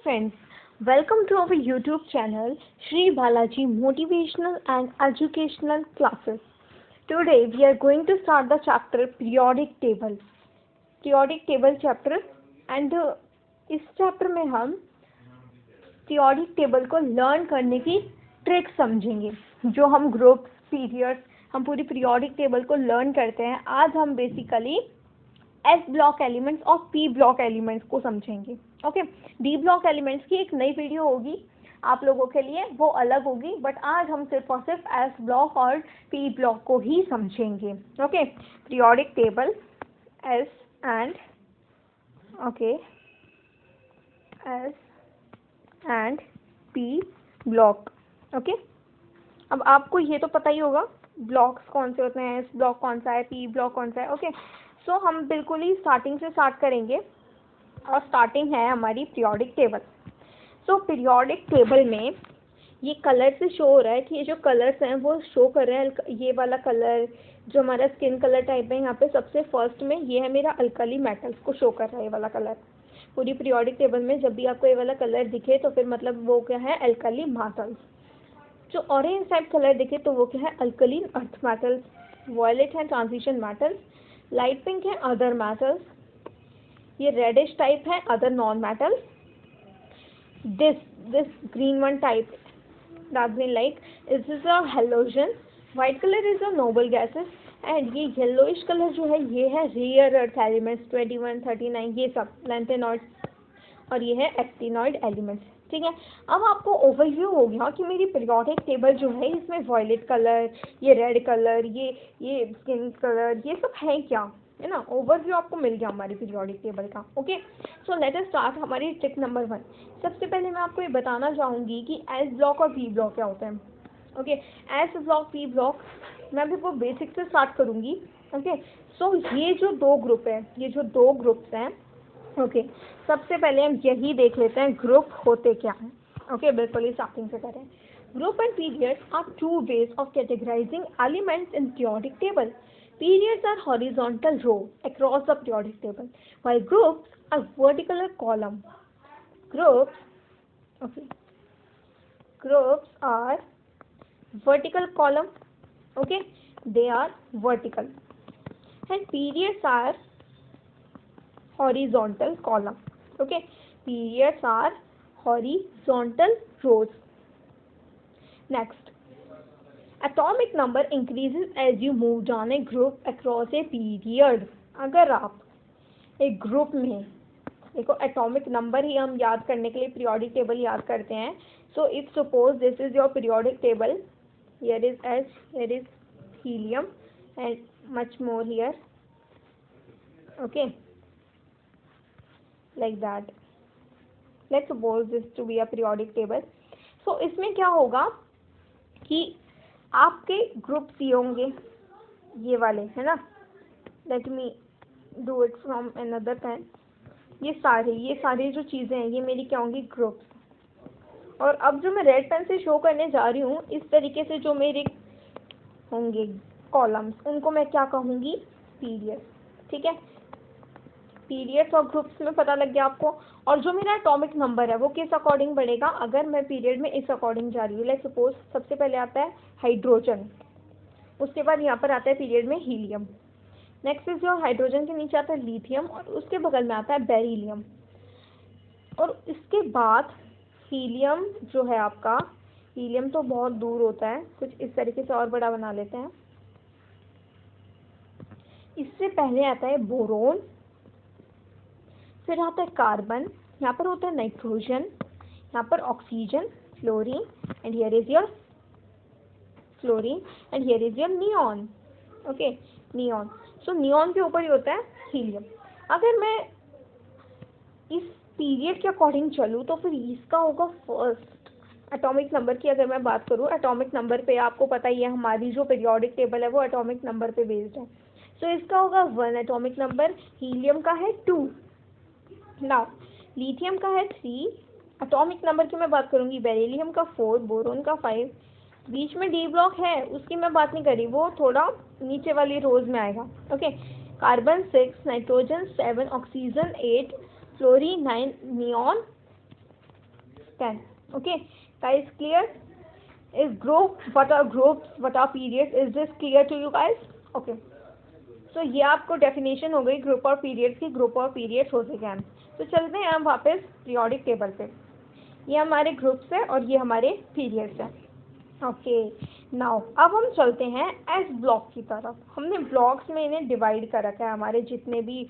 friends, welcome to our YouTube channel Sri Balaji Motivational and Educational Classes. Today we are going to start the chapter Periodic Table. Periodic Table chapter and इस chapter में हम periodic table को learn करने की trick समझेंगे। जो हम groups, periods, हम पूरी पीरियोडिक टेबल को लर्न करते हैं। आज हम बेसिकली एस ब्लॉक एलिमेंट्स और पी ब्लॉक एलिमेंट्स को समझेंगे। ओके, डी ब्लॉक एलिमेंट्स की एक नई वीडियो होगी आप लोगों के लिए, वो अलग होगी, बट आज हम सिर्फ और सिर्फ एस ब्लॉक और पी ब्लॉक को ही समझेंगे। Okay, periodic table S and S and P block. Okay, अब आपको ये तो पता ही होगा ब्लॉक्स कौन से होते हैं, एस ब्लॉक कौन सा है, पी ब्लॉक कौन सा है। ओके, सो हम बिल्कुल ही स्टार्टिंग से स्टार्ट करेंगे और स्टार्टिंग है हमारी पीरियोडिक टेबल। सो पीरियोडिक टेबल में ये कलर से शो हो रहा है कि ये जो कलर्स हैं वो शो कर रहे हैं। ये वाला कलर जो हमारा स्किन कलर टाइप है, यहाँ पे सबसे फर्स्ट में ये है मेरा अल्कली मेटल्स को शो कर रहा है ये वाला कलर। पूरी पीरियोडिक टेबल में जब भी आपको ये वाला कलर दिखे तो फिर मतलब वो क्या है, अल्कली मेटल्स। जो ऑरेंज टाइप कलर दिखे तो वो क्या है, अल्कलीन अर्थ मेटल्स। वॉयलेट है ट्रांजिशन मेटल्स, लाइट पिंक है अदर मेटल्स, ये रेडिश टाइप है other non metals, this green one type dark green like this is a halogen, white color is a noble gases and ये yellowish color जो है ये है rare earth elements 21, 39 ये सब लैंथेनॉइड और ये है एक्टिनॉइड एलिमेंट्स। ठीक है, अब आपको ओवरव्यू हो गया कि मेरी पीरियोडिक टेबल जो है इसमें वॉयलेट कलर, ये रेड कलर, ये स्किन कलर, ये सब है क्या, है ना। ओवरव्यू आपको मिल गया हमारी पीरियोडिक टेबल का। Okay, so let us start हमारी ट्रिक नंबर 1। सबसे पहले मैं आपको ये बताना चाहूँगी कि एस ब्लॉक और पी ब्लॉक क्या होता है। Okay, S block, P block, मैं भी वो बेसिक से स्टार्ट करूँगी। ओके, सो ये जो दो ग्रुप है, ये जो दो ग्रुप्स हैं, ओके, सबसे पहले हम यही देख लेते हैं ग्रुप होते क्या हैं। ओके, बिल्कुल ही स्टार्टिंग से करें। Group and periods are two ways of categorizing elements in periodic table. Periods are horizontal row across the periodic table, while groups are vertical column. Groups are vertical column. Okay, they are vertical, and periods are horizontal column. Okay, periods are horizontal rows. Next, atomic number increases as you move down a group across a period. अगर आप एक group में देखो, atomic number ही हम याद करने के लिए पीरियोडिक टेबल याद करते हैं। So if suppose this is your periodic table, here is S, here is helium and much more here. Okay, like that, let's suppose this to be a periodic table. So इसमें क्या होगा कि आपके groups ये होंगे, ये वाले, है ना। Let me do it from another pen. ये सारी जो चीज़ें हैं ये मेरी क्या होंगी, ग्रुप्स। और अब जो मैं रेड पेन से शो करने जा रही हूँ, इस तरीके से जो मेरे होंगे कॉलम्स, उनको मैं क्या कहूँगी, पीरियड्स। ठीक है, पीरियड्स और ग्रुप्स में पता लग गया आपको। और जो मेरा एटॉमिक नंबर है वो किस अकॉर्डिंग बढ़ेगा, अगर मैं पीरियड में इस अकॉर्डिंग जा रही हूँ। लाइक सपोज सबसे पहले आता है हाइड्रोजन, उसके बाद यहाँ पर आता है पीरियड में हीलियम, नेक्स्ट इज जो हाइड्रोजन के नीचे आता है लिथियम और उसके बगल में आता है बेरिलियम, और इसके बाद हीलियम जो है आपका, हीलियम तो बहुत दूर होता है, कुछ इस तरीके से और बड़ा बना लेते हैं। इससे पहले आता है बोरोन, फिर आता है कार्बन, यहाँ पर होता है नाइट्रोजन, यहाँ पर oxygen, fluorine and here is your neon. Okay, neon. So neon के ऊपर ही होता है हीलियम। अगर मैं इस पीरियड के अकॉर्डिंग चलूँ तो फिर इसका होगा फर्स्ट। एटॉमिक नंबर की अगर मैं बात करूँ, एटॉमिक नंबर पे आपको पता ही है हमारी जो पीरियोडिक टेबल है वो एटॉमिक नंबर पे बेस्ड है। सो इसका होगा 1 एटॉमिक नंबर, हीलियम का है 2, नाउ लिथियम का है 3, एटॉमिक नंबर की मैं बात करूंगी, बेरिलियम का 4, बोरोन का 5, बीच में डी ब्लॉक है उसकी मैं बात नहीं करी, वो थोड़ा नीचे वाली रोज में आएगा। Okay, carbon 6, nitrogen 7, oxygen 8, fluorine 9, neon 10. Okay, guys, clear? Is group, what are groups, what are periods? Is this clear to you guys? Okay. तो ये आपको डेफिनेशन हो गई ग्रुप और पीरियड की, ग्रुप और पीरियड्स होते क्या हैं। तो चलते हैं हम वापस पीरियोडिक टेबल पे। ये हमारे ग्रुप्स है और ये हमारे पीरियड्स हैं। ओके, नाउ अब हम चलते हैं एस ब्लॉक की तरफ। हमने ब्लॉक्स में इन्हें डिवाइड कर रखा है, हमारे जितने भी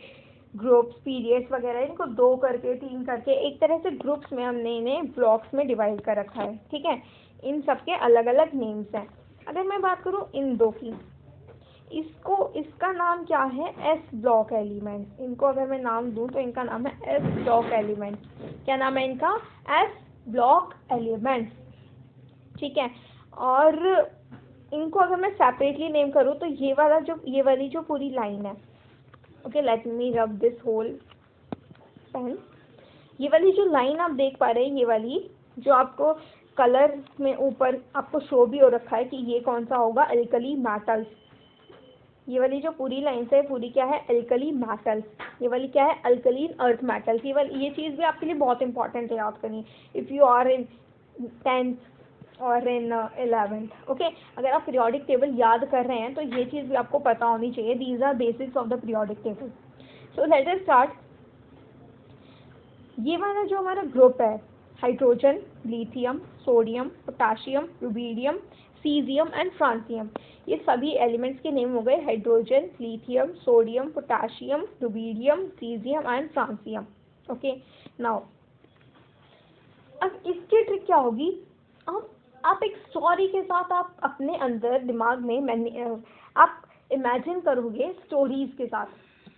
ग्रुप्स पीरियड्स वगैरह इनको 2 करके 3 करके एक तरह से ग्रुप्स में हमने इन्हें ब्लॉक्स में डिवाइड कर रखा है। ठीक है, इन सब के अलग अलग नेम्स हैं। अगर मैं बात करूँ इन दो की, इसका नाम क्या है, एस ब्लॉक एलिमेंट। इनको अगर मैं नाम दूं तो इनका नाम है एस ब्लॉक एलिमेंट। क्या नाम है इनका, एस ब्लॉक एलिमेंट। ठीक है, और इनको अगर मैं सेपरेटली नेम करूं तो ये वाली जो पूरी लाइन है, okay let me rub this whole pen. ये वाली जो लाइन आप देख पा रहे हैं, ये वाली जो आपको कलर में ऊपर आपको शो भी हो रखा है कि ये कौन सा होगा, अल्कली मेटल्स। ये वाली जो पूरी लाइन है पूरी क्या है, अल्कली मेटल्स। ये वाली क्या है, अल्कलीन अर्थ मेटल्स। ये चीज़ भी आपके लिए बहुत इंपॉर्टेंट है, याद करनी if you are in 10th और इन 11th। ओके, अगर आप पीरियोडिक टेबल याद कर रहे हैं तो ये चीज़ भी आपको पता होनी चाहिए। These our basics of the periodic table. So let us start. ये वाला जो हमारा ग्रुप है, hydrogen, lithium, sodium, potassium, rubidium, caesium and francium, ये सभी एलिमेंट्स के नेम हो गए hydrogen, lithium, sodium, potassium, rubidium, caesium and francium. Okay, now अब इसकी ट्रिक क्या होगी, आप एक स्टोरी के साथ आप अपने अंदर दिमाग में आप इमेजिन करोगे स्टोरीज के साथ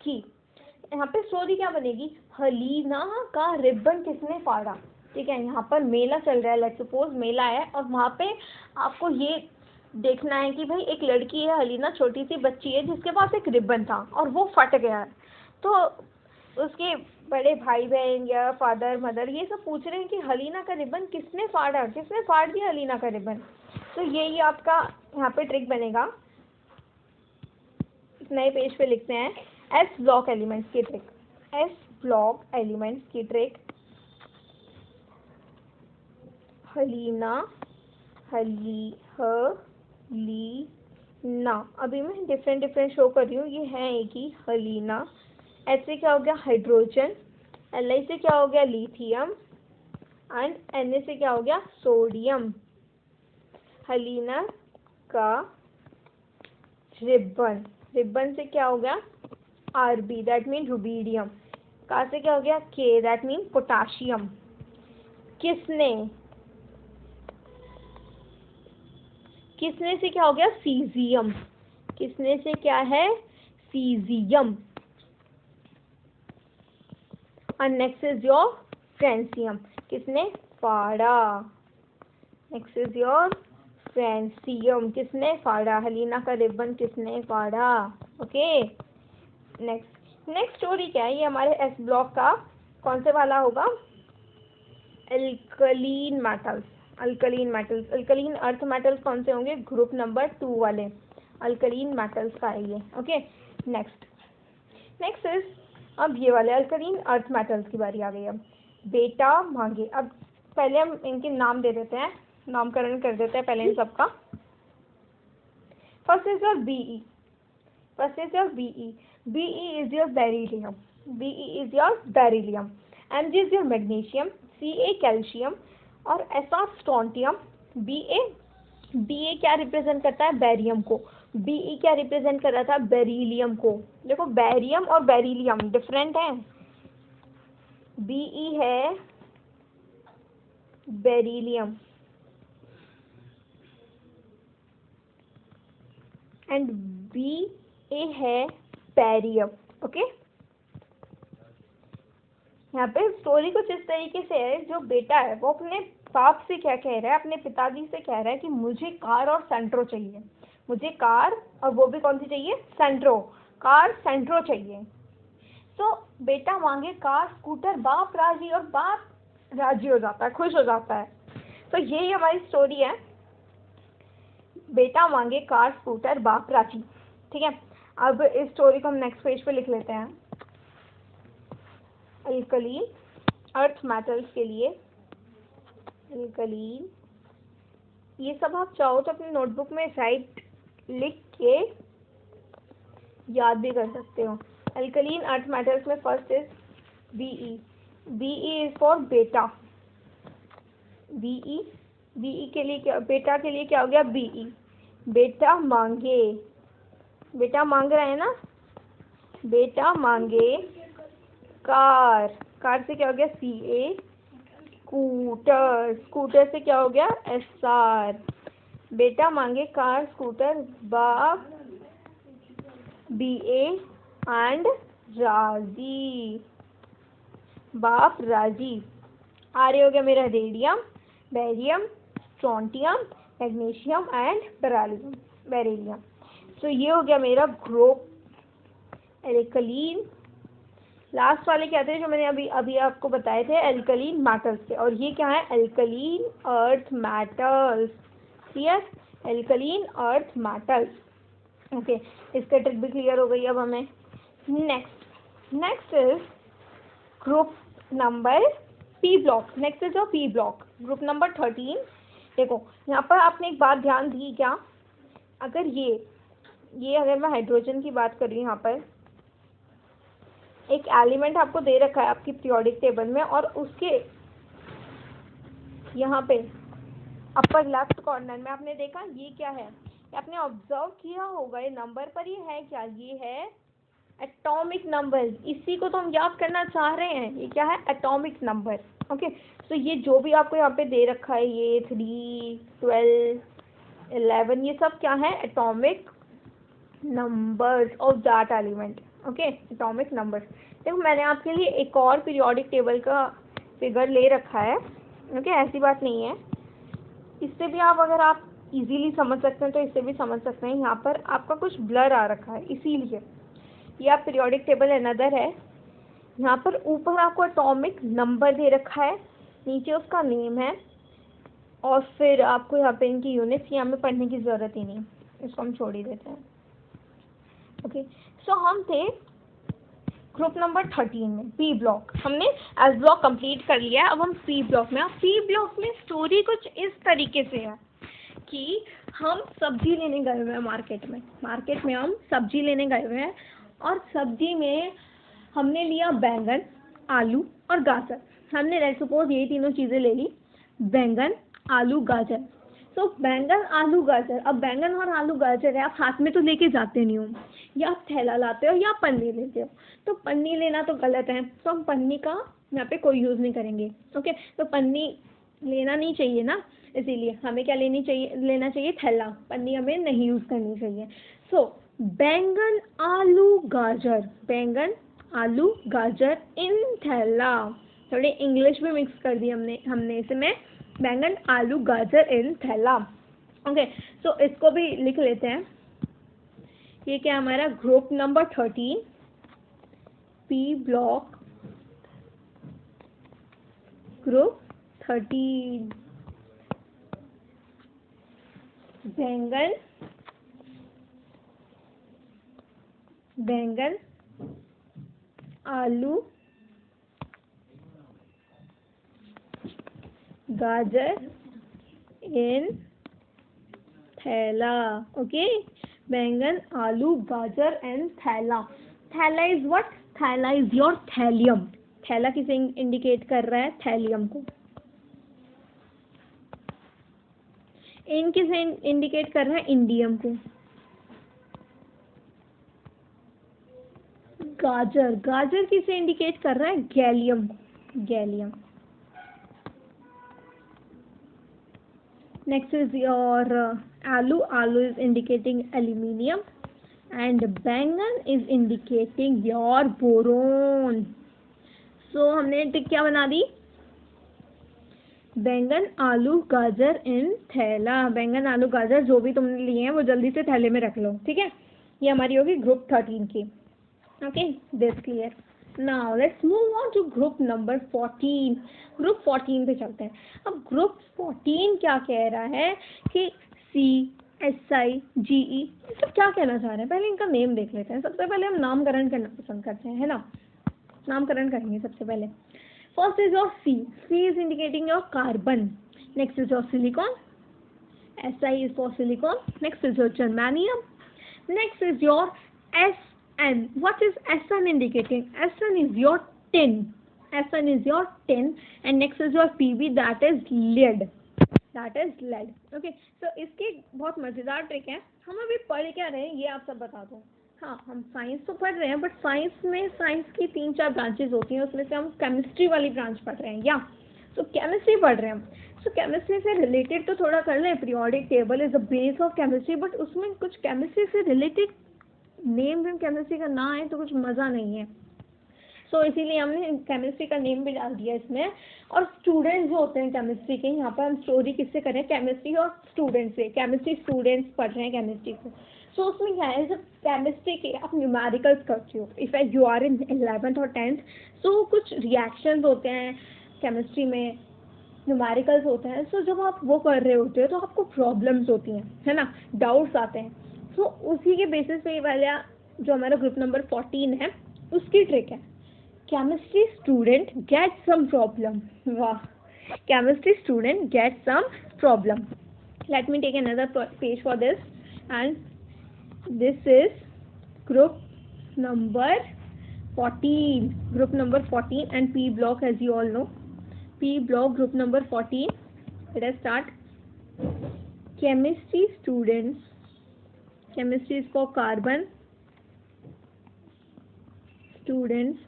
कि यहाँ पे स्टोरी क्या बनेगी, हलीना का रिबन किसने फाड़ा। ठीक है, यहाँ पर मेला चल रहा है, लेट्स सपोज मेला है, और वहाँ पे आपको ये देखना है कि भाई एक लड़की है हलीना, छोटी सी बच्ची है जिसके पास एक रिबन था और वो फट गया है। तो उसके बड़े भाई बहन या फादर मदर ये सब पूछ रहे हैं कि हलीना का रिबन किसने फाड़ा, किसने फाड़ दिया हलीना का रिबन। तो यही आपका यहाँ पे ट्रिक बनेगा। इस नए पेज पे लिखते हैं एस ब्लॉक एलिमेंट्स की ट्रिक। एस ब्लॉक एलिमेंट्स की ट्रिक, हलीना, लीना। अभी मैं डिफरेंट शो कर रही हूँ, ये है एक ही हलीना। एच से क्या हो गया, हाइड्रोजन। एल आई से क्या हो गया, लिथियम। एंड एन ए से क्या हो गया, सोडियम। हलीना का रिबन, रिबन से क्या हो गया, R B, that mean rubidium. का से क्या हो गया, के, दैट मीन पोटाशियम। किसने से क्या हो गया, सीजियम। किसने से क्या है, caesium. and next is your francium, किसने फाड़ा। next is your francium, किसने फाड़ा, हलीना का रिबन किसने फाड़ा। ओके, नेक्स्ट स्टोरी क्या है, ये हमारे एस ब्लॉक का कौन से वाला होगा, alkaline metals. Alkaline earth metals कौन से होंगे, ग्रुप नंबर 2 वाले अल्कलीन मेटल्स का है ये। ओके, नेक्स्ट इज, अब ये वाले अल्कलीन अर्थ मेटल्स की बारी आ गई। अब बेटा मांगे, अब पहले हम इनके नाम दे देते हैं, नामकरण कर देते हैं पहले इन सबका। First is your BE, BE is your beryllium, MG is your magnesium, C calcium और एस स्ट्रोंटियम। बी क्या रिप्रेजेंट करता है, बैरियम को। बीई क्या रिप्रेजेंट कर रहा था, बेरिलियम को। देखो बैरियम और बेरिलियम डिफरेंट है, बीई है बेरिलियम एंड बी है बैरियम। ओके, यहाँ पे स्टोरी कुछ इस तरीके से है, जो बेटा है वो अपने बाप से क्या कह रहा है, अपने पिताजी से कह रहा है कि मुझे कार और सेंट्रो चाहिए, मुझे कार, और वो भी कौन सी चाहिए, सेंट्रो, कार सेंट्रो चाहिए। तो बेटा मांगे कार स्कूटर, बाप राजी, और बाप राजी हो जाता है, खुश हो जाता है। तो यही हमारी स्टोरी है, बेटा मांगे कार स्कूटर, बाप राजी। ठीक है, अब इस स्टोरी को हम नेक्स्ट पेज पे लिख लेते हैं। अल्कलीन अर्थ मेटल्स के लिए एल्कलीन, ये सब आप चाहो तो अपनी नोटबुक में लिख के याद भी कर सकते हो। एल्कलीन अर्थ मेटल्स में first is Be. Be is for बेटा। Be के लिए क्या, बेटा के लिए क्या हो गया Be। बेटा मांगे, बेटा मांग रहा है ना, बेटा मांगे कार, कार से क्या हो गया Ca। स्कूटर, स्कूटर से क्या हो गया Sr। बेटा मांगे कार स्कूटर, बाप Ba एंड राजी, बाप राजी। आर्य हो गया मेरा radium, barium, strontium, magnesium and beryllium. So ये हो गया मेरा ग्रुप एल्कलीन। लास्ट वाले क्या थे जो मैंने अभी आपको बताए थे, एल्कलीन मेटल्स थे, और ये क्या है alkaline earth metals. Clear, alkaline earth metals. Okay, इसका ट्रिक भी क्लियर हो गई अब हमें। Next is group number P block. Next is P block, group number 13। देखो यहाँ पर आपने एक बात ध्यान दी क्या, अगर ये अगर मैं हाइड्रोजन की बात कर रही हूँ, यहाँ पर एक एलिमेंट आपको दे रखा है आपकी पीरियोडिक टेबल में, और उसके यहाँ पे अपर लेफ्ट कॉर्नर में आपने देखा ये क्या है, आपने ऑब्जर्व किया होगा ये नंबर पर, ये है क्या, ये है एटॉमिक नंबर। इसी को तो हम याद करना चाह रहे हैं, ये क्या है एटॉमिक नंबर। ओके, तो ये जो भी आपको यहाँ पे दे रखा है, ये 3, 12, 11, ये सब क्या है atomic numbers of that element. Okay, atomic numbers. देखो मैंने आपके लिए एक और पीरियोडिक टेबल का फिगर ले रखा है। ओके, ऐसी बात नहीं है, इससे भी अगर आप इजीली समझ सकते हैं तो इससे भी समझ सकते हैं। यहाँ पर आपका कुछ ब्लर आ रखा है, इसीलिए ये आप पीरियोडिक टेबल अनदर है। यहाँ पर ऊपर आपको एटॉमिक नंबर दे रखा है, नीचे उसका नेम है, और फिर आपको यहाँ पे इनकी यूनिट्स यहाँ में पढ़ने की ज़रूरत ही नहीं, इसको हम छोड़ ही देते हैं। ओके, सो हम थे ग्रुप नंबर 13 में, पी ब्लॉक। हमने एस ब्लॉक कंप्लीट कर लिया है, अब हम पी ब्लॉक में। अब पी ब्लॉक में स्टोरी कुछ इस तरीके से है कि हम सब्जी लेने गए हुए हैं मार्केट में हम सब्जी लेने गए हुए हैं, और सब्जी में हमने लिया बैंगन, आलू और गाजर। हमने लेट्स सपोज यही तीनों चीज़ें ले ली, बैंगन, आलू, गाजर। तो बैंगन, आलू, गाजर, अब बैंगन और आलू गाजर है, आप हाथ में तो लेके जाते नहीं हो, या आप थैला लाते हो या पन्नी लेते हो। तो पन्नी लेना तो गलत है, तो हम पन्नी का यहाँ पे कोई यूज़ नहीं करेंगे। ओके, तो पन्नी लेना नहीं चाहिए ना, इसीलिए हमें क्या लेना चाहिए थैला, पन्नी हमें नहीं यूज़ करनी चाहिए। सो बैंगन, आलू, गाजर, बैंगन, आलू, गाजर इन थैला। थोड़ी इंग्लिश भी मिक्स कर दी हमने इसमें, बैंगन, आलू, गाजर इन थैला। ओके, सो इसको भी लिख लेते हैं। ये क्या हमारा group number 13 P block, group 13। बैंगन, आलू, गाजर इन थैला। ओके, बैंगन, आलू, गाजर एंड थैला। थैला इज व्हाट, थैला इज योर थैलियम। थैला किसे इंडिकेट कर रहा है, थैलियम को। इन किसे इंडिकेट कर रहा है, इंडियम को। गाजर किसे इंडिकेट कर रहा है, गैलियम को, gallium. Next is your aloo is indicating aluminium, and bangan is indicating your boron. So हमने टिक क्या बना दी, बैंगन, आलू, गाजर इन थैला। बैंगन, आलू, गाजर जो भी तुमने लिए हैं वो जल्दी से थैले में रख लो, ठीक है। ये हमारी होगी ग्रुप 13 की। Okay, this clear. Now let's move on to group number 14। Group 14 पे चलते हैं। अब ग्रुप 14 क्या कह रहा है कि CSI GE ये सब क्या कहना चाह रहे हैं, पहले इनका नेम देख लेते हैं। सबसे पहले हम नामकरण करना पसंद करते हैं, है ना, नामकरण करेंगे सबसे पहले। First is your C is indicating your carbon. Next is your silicon. Si is for silicon. Next is your germanium. Next is your Sn. What is Sn indicating? Sn is your tin. Sn is your tin. And next is your Pb, that is lead. That is lead. Okay. So इसकी बहुत मजेदार trick है. हम अभी पढ़ क्या रहे हैं ये आप सब बता दो. हाँ, हम साइंस तो पढ़ रहे हैं, बट साइंस में साइंस की 3-4 ब्रांचेज होती हैं, उसमें से हम केमिस्ट्री वाली ब्रांच पढ़ रहे हैं. या तो केमिस्ट्री पढ़ रहे हैं हम. सो केमिस्ट्री से रिलेटेड तो थोड़ा कर लें. Periodic table is the base of chemistry, but उसमें कुछ केमिस्ट्री से रिलेटेड नेम भी केमिस्ट्री का ना है तो कुछ मज़ा नहीं है. सो इसीलिए हमने केमिस्ट्री का नेम भी डाल दिया इसमें. और स्टूडेंट्स जो होते हैं केमिस्ट्री के, यहाँ पर हम स्टोरी किससे करें? केमिस्ट्री और स्टूडेंट्स से. केमिस्ट्री स्टूडेंट्स पढ़ रहे हैं केमिस्ट्री को. सो उसमें क्या है, जब केमिस्ट्री के आप न्यूमेरिकल्स करते हो, if you are in 11th और 10th, सो कुछ रिएक्शंस होते हैं केमिस्ट्री में, न्यूमेरिकल्स होते हैं. सो जब आप वो कर रहे होते हो तो आपको प्रॉब्लम्स होती हैं, है ना, डाउट्स आते हैं. सो उसी के बेसिस पे वाला जो हमारा ग्रुप नंबर 14 है उसकी ट्रिक है. Chemistry student get some problem. वाह, chemistry student get some problem. Let me take another page for this. And this is group number 14. Group number 14 and P block, as you all know. P block, group number 14. Let us start. Chemistry students. Chemistry is for carbon. Students.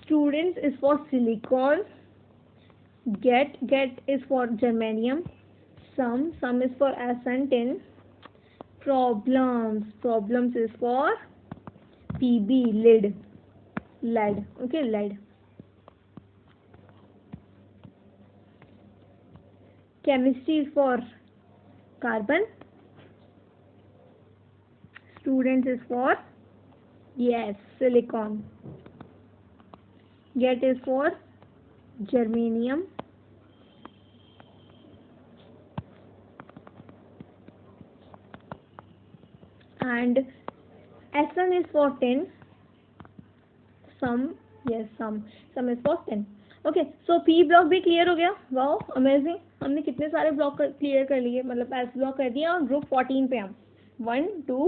Students is for silicon. Get is for germanium. Some is for Sn tin. Problems is for Pb, lead. Okay, lead. Chemistry is for carbon. Students is for, yes, silicon. Get is for germanium. And Sn is for tin. Some is for tin. Okay, so P block भी clear हो गया. Wow, amazing. हमने कितने सारे block clear कर लिए, मतलब S block कर दिया. और ग्रुप 14 पे हम 1, 2,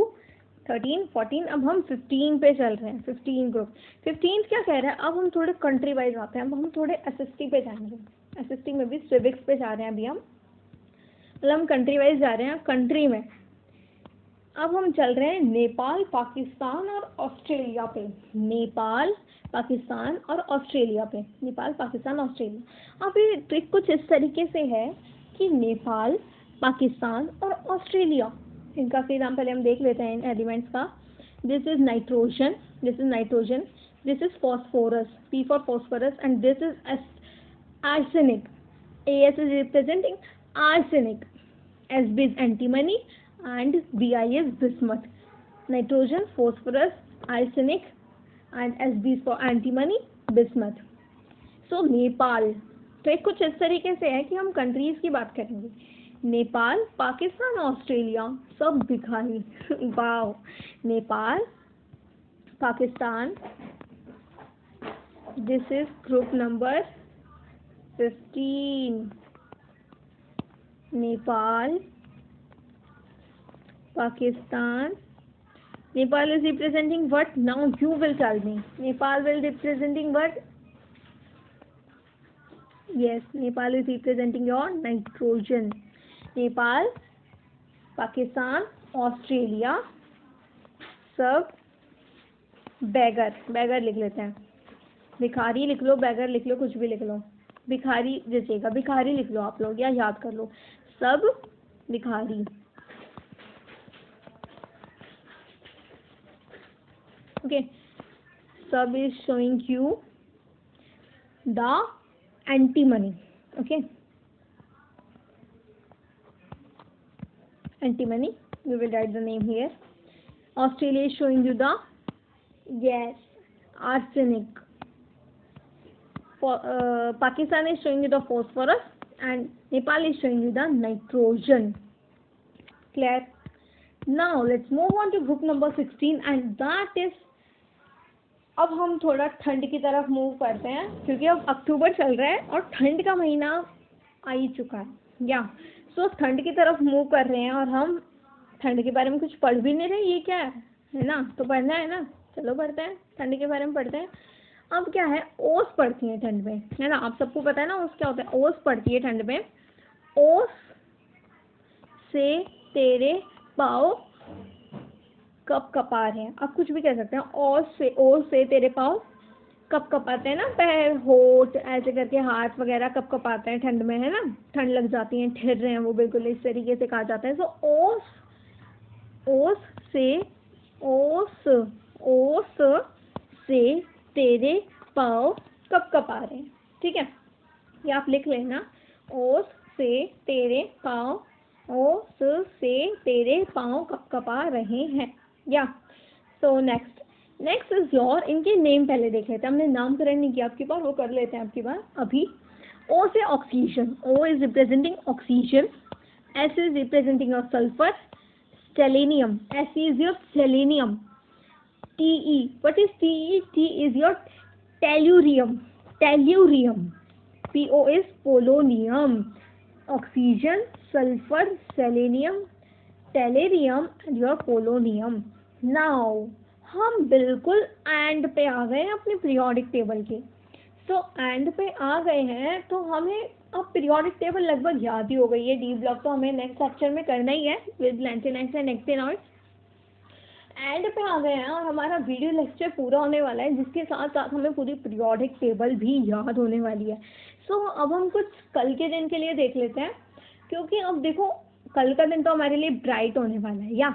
13, 14, अब हम 15 पे चल रहे हैं. 15 ग्रुप. 15 क्या कह रहा है? अब हम थोड़े कंट्री वाइज आते हैं. अब हम थोड़े एसएसटी पे जाएंगे. एसएसटी में भी सिविक्स पे जा रहे हैं अभी हम, मतलब हम कंट्री वाइज जा रहे हैं. कंट्री में अब हम चल रहे हैं नेपाल, पाकिस्तान और ऑस्ट्रेलिया पे. नेपाल, पाकिस्तान और ऑस्ट्रेलिया पे. नेपाल, पाकिस्तान, ऑस्ट्रेलिया. अब ये ट्रिक कुछ इस तरीके से है कि नेपाल, पाकिस्तान और ऑस्ट्रेलिया, इनका फिर नाम पहले हम देख लेते हैं इन एलिमेंट्स का. This is nitrogen, this is phosphorus, P for phosphorus, and this is arsenic. AS is representing arsenic, SB is antimony, and Bi is bismuth. Nitrogen, phosphorus, arsenic, and SB is for antimony, bismuth. So Nepal, तो एक कुछ इस तरीके से है कि हम countries की बात करेंगे. नेपाल, पाकिस्तान, ऑस्ट्रेलिया सब भिखारी. Wow. Nepal, Pakistan, this is group number 15. Nepal, Pakistan. Nepal is representing what? Now you will tell me. Nepal will representing what? Yes, Nepal is representing your nitrogen. Nepal, Pakistan, Australia, सब बैगर लिख लेते हैं. भिखारी लिख लो, बैगर लिख लो, कुछ भी लिख लो. भिखारी जचेगा, भिखारी लिख लो आप लोग, या याद कर लो. सब भिखारी. Okay, sub is showing you the antimony. Okay, antimony, we will write the name here. Australia is showing you the, yes, arsenic. For Pakistan is showing you the phosphorus, and Nepal is showing you the nitrogen. Clear? Now let's move on to group number 16, and that is, अब हम थोड़ा ठंड की तरफ move करते हैं, क्योंकि अब अक्टूबर चल रहा है और ठंड का महीना आ ही चुका है। या सो ठंड की तरफ मूव कर रहे हैं और हम ठंड के बारे में कुछ पढ़ भी नहीं रहे, ये क्या है ना, तो पढ़ना है ना, चलो पढ़ते हैं, ठंड के बारे में पढ़ते हैं। अब क्या है, ओस पड़ती है ठंड में, है ना, आप सबको पता है ना ओस क्या होता है। ओस पड़ती है ठंड में। ओस से तेरे पाँव कप कपा रहे हैं, आप कुछ भी कह सकते हैं। ओस से तेरे पाँव कप कपाते हैं ना, पैर होठ ऐसे करके हाथ वगैरह कप कपाते हैं ठंड में, है ना, ठंड लग जाती है, ठहर रहे हैं वो, बिल्कुल इस तरीके से कहा जाता है। सो ओस ओस से ओस ओस से तेरे पाँव कप कपा रहे हैं, ठीक है, ये आप लिख लेना। ओस से तेरे पाँव, ओस से तेरे पाँव कप कपा रहे हैं। या सो नेक्स्ट इज योर, इनके नेम पहले देख लेते हैं, हमने नामकरण नहीं किया आपकी बार, वो कर लेते हैं आपकी बार अभी। ओ से oxygen, O is representing oxygen, S is representing your sulphur, selenium, S is your selenium, TE, what is TE, T is your tellurium, PO is polonium, oxygen, sulphur, selenium, tellurium and your polonium. Now हम बिल्कुल and पे आ गए हैं अपने periodic table के। So and पे आ गए हैं तो हमें अब पीरियोडिक टेबल लगभग याद ही हो गई है। डी ब्लॉक तो हमें नेक्स्ट लेक्चर में करना ही है विद लैंथिनाइड्स एंड एक्टिनॉइड्स। एंड पे आ गए हैं और हमारा वीडियो लेक्चर पूरा होने वाला है, जिसके साथ साथ हमें पूरी पीरियोडिक टेबल भी याद होने वाली है। सो अब हम कुछ कल के दिन के लिए देख लेते हैं, क्योंकि अब देखो कल का दिन तो हमारे लिए ब्राइट होने वाला है, या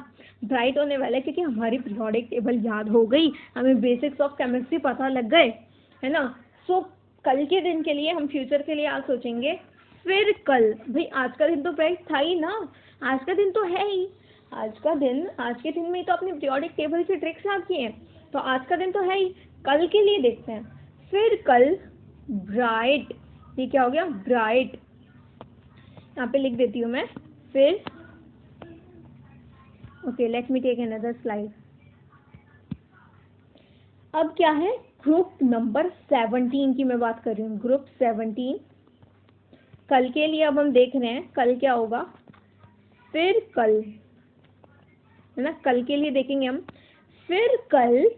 ब्राइट होने वाला है क्योंकि हमारी पीरियोडिक टेबल याद हो गई, हमें बेसिक्स ऑफ केमिस्ट्री पता लग गए, है ना। सो कल के दिन के लिए हम फ्यूचर के लिए आज सोचेंगे। फिर कल भाई आज का दिन तो ब्राइट था ही ना, आज का दिन तो है ही, आज के दिन में तो अपनी पीरियोडिक टेबल की ट्रिक्स याद किए हैं, तो आज का दिन तो है ही। कल के लिए देखते हैं, फिर कल ब्राइट, ये क्या हो गया ब्राइट, यहाँ पे लिख देती हूँ मैं। फिर okay, let me take another slide. अब क्या है, ग्रुप नंबर 17 की मैं बात कर रही हूँ, ग्रुप 17 कल के लिए। अब हम देख रहे हैं कल क्या होगा, फिर कल, है ना, कल के लिए देखेंगे हम। फिर कल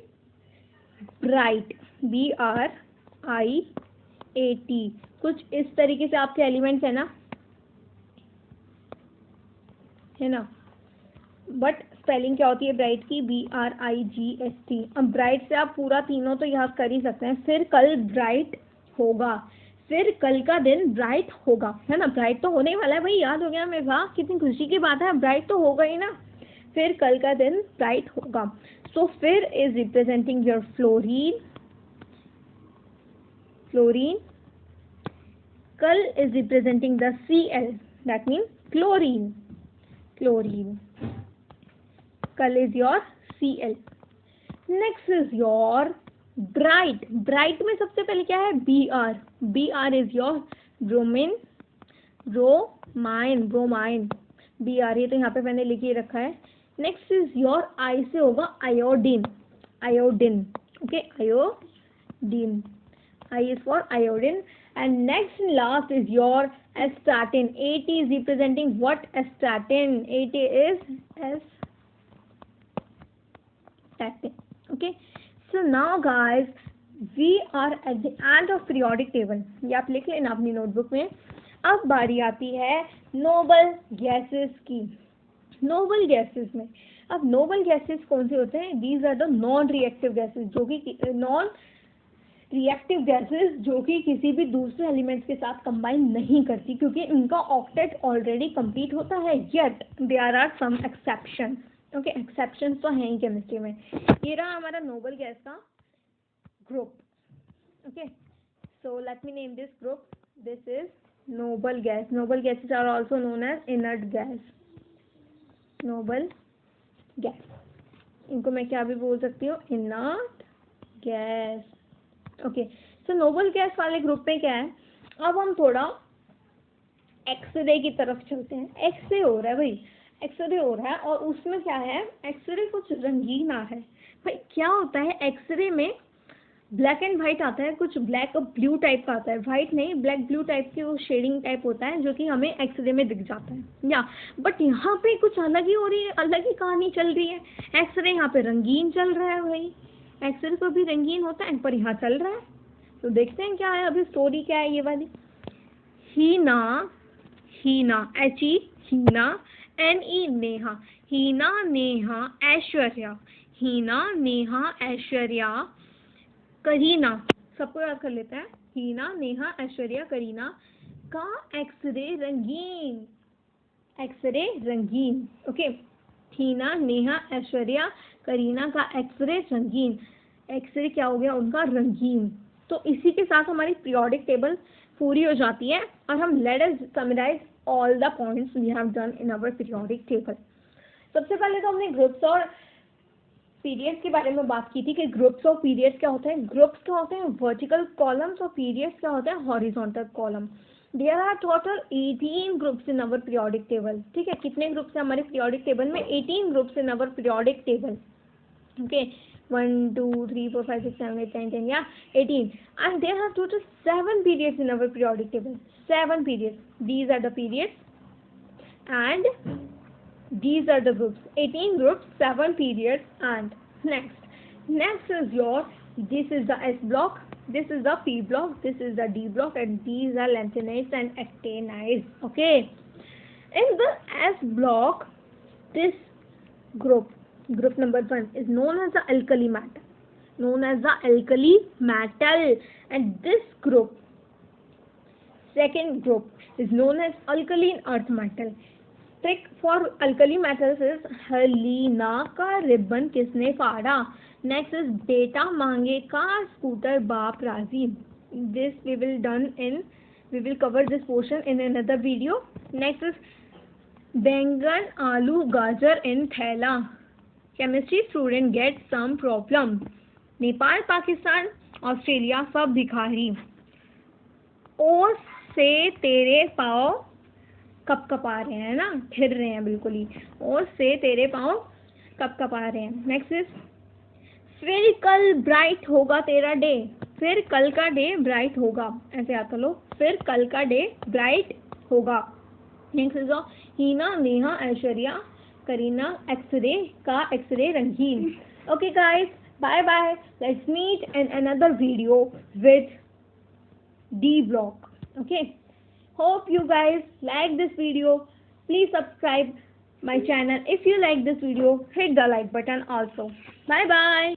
ब्राइट, BRIAT, कुछ इस तरीके से आपके एलिमेंट्स है ना, बट स्पेलिंग क्या होती है ब्राइट की, BRIGST। अब ब्राइट से आप पूरा तीनों तो याद कर ही सकते हैं। फिर कल ब्राइट होगा, फिर कल का दिन ब्राइट होगा, है ना, ब्राइट तो होने वाला है भाई, याद हो गया हमें, वाह कितनी खुशी की बात है, ब्राइट तो होगा ही ना, फिर कल का दिन ब्राइट होगा। सो फिर इज रिप्रेजेंटिंग योर फ्लोरीन, कल is representing the Cl, that mean chlorine, कल is your Cl। Next is your bright में सबसे पहले क्या है, BR is your bromine, BR, ये तो यहाँ पे मैंने लिख ही रखा है। नेक्स्ट इज योर I से होगा iodine, okay, iodine, I is for iodine। and next and last is your astatin, AT is representing what, astatin, AT is astatin, okay। so now guys we are at the end of periodic table, ये आप लिख लेना अपनी notebook में। अब बारी आती है नोबल गैसेस की। नोबल गैसेस में, अब नोबल गैसेस कौन से होते हैं, these are the non reactive gases, जो कि किसी भी दूसरे एलिमेंट्स के साथ कंबाइन नहीं करती, क्योंकि इनका ऑक्टेट ऑलरेडी कंप्लीट होता है। Yet there are some exceptions, okay, exceptions तो हैं ही केमिस्ट्री में। ये रहा हमारा नोबल गैस का group, okay. So let me name this group, this is noble gas. Noble gases are also known as inert gas, noble gas, इनको मैं क्या भी बोल सकती हूँ, inert gas, okay. So noble gas वाले ग्रुप में क्या है, अब हम थोड़ा एक्सरे की तरफ चलते हैं। एक्सरे हो रहा है भाई, एक्सरे हो रहा है, और उसमें क्या है, एक्सरे कुछ रंगीन आ रहा है भाई। क्या होता है एक्सरे में, ब्लैक एंड वाइट आता है, कुछ ब्लैक और ब्लू टाइप का आता है, वाइट नहीं, ब्लैक ब्लू टाइप की वो शेडिंग टाइप होता है जो कि हमें एक्सरे में दिख जाता है या। बट यहाँ पे कुछ अलग ही हो रही है, अलग ही कहानी चल रही है। एक्सरे यहाँ पे रंगीन चल रहा है भाई, एक्सरे को भी रंगीन होता है पर यहाँ चल रहा है। तो देखते हैं क्या है अभी, स्टोरी क्या है ये वाली। हीना, हीना H-E हीना, N-E नेहा, हीना नेहा ऐश्वर्या, हीना नेहा ऐश्वर्या करीना, सबको याद कर लेते हैं। हीना नेहा ऐश्वर्या करीना का एक्सरे रंगीन, एक्सरे रंगीन। ओके, हीना नेहा ऐश्वर्या करीना का एक्सरे रंगीन, एक्सरे क्या हो गया उनका, रंगीन। तो इसी के साथ हमारी पीरियोडिक टेबल पूरी हो जाती है और हम let us summarize all the points we have done in our periodic table. सबसे पहले तो हमने ग्रुप्स और पीरियड्स के बारे में बात की थी कि ग्रुप्स और पीरियड्स क्या होते हैं। ग्रुप्स क्या होते हैं, वर्टिकल कॉलम्स, और पीरियड्स क्या होते हैं, horizontal column. There are total 18 groups in our periodic table. ठीक है, कितने ग्रुप्स हैं हमारे पीरियोडिक टेबल में, 18 groups in our periodic table. Okay, 1 2 3 4 5 6 7 8 9 10 या 18, and there are total 7 periods in our periodic table. 7 periods, these are the periods and these are the groups. 18 groups, 7 periods, and next is your, this is the S block, this is the P block, this is the D block, and these are lanthanides and actinides. Okay, in the S block, this group number 1 is known as the alkali metal, known as the alkali metal, and this group, second group, is known as alkaline earth metal. Trick for alkali metals is हलीना का ribbon किसने फाड़ा। Next is बेटा मांगे का scooter बाप राजी। This we will cover this portion in another video. Next is बैंगन आलू गाजर इन थैला, chemistry student get some problem. Nepal Pakistan Australia सब भिखारी। ओस से तेरे पाँव कप कपा रहे हैं ना, फिर रहे हैं बिल्कुल ही, और से तेरे पाँव कप कपा रहे हैं। नेक्स्ट इज फिर कल ब्राइट होगा तेरा डे, फिर कल का डे ब्राइट होगा, ऐसे याद कर लो, फिर कल का डे ब्राइट होगा। Next is Heena Neha Aishwarya Kareena x ray का एक्सरे रंगीन। Okay guys, bye bye, let's meet in another video with D block. Okay, hope you guys like this video. Please subscribe my channel if you like this video. Hit the like button also. Bye bye.